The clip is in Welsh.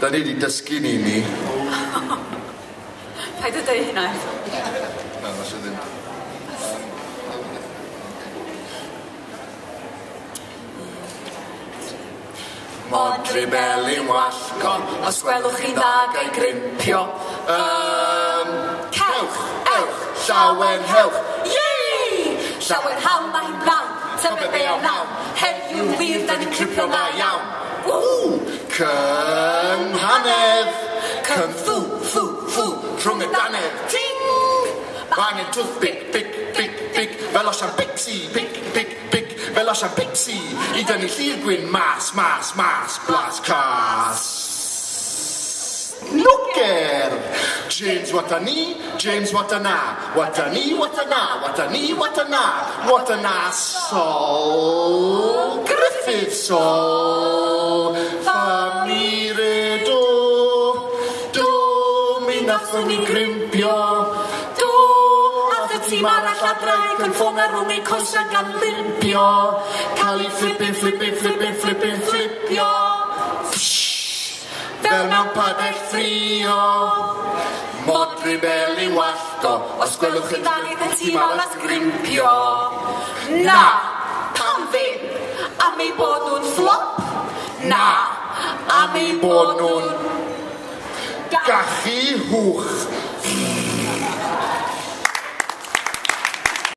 Da ni wedi dysgu ni. Paid o dweud hynna. Na, na sydd ddim. Modri beli wallgo, os gwelwch chi ddag ei grimpio. Cewch, ewch, llawen hewch. Yei! Llawen hawn mae hi'n blawn, tyfu be o nawn. Heddiw wir, da ni'n crimpio na iawn. Cynhanedd, cynffw, ffw, rhwng y danedd. Ting! Angen toothpick, pic, fel Osian Pixie, pic, fel Osian Pixie. I dynnu Llŷr Gwyn mas, blas cas. Lwcer! James what a ni, James what a na. What a ni, what a na, what a ni, what a na. What a na sol, Gruffudd sol. Famire do, mi nathon ni grimpio. Tîm arall adraig yn ffôn ar rhwng ei coesa gan limpio. Cael ei fflipio. Fel mewn padell ffrio. Modri beli wallgo, os gwelwch chi ddag y tîm arall grimpio. Na, pam ddim, am ei bod nhw'n flop. Na, am ei bod nhw'n gachu hwch.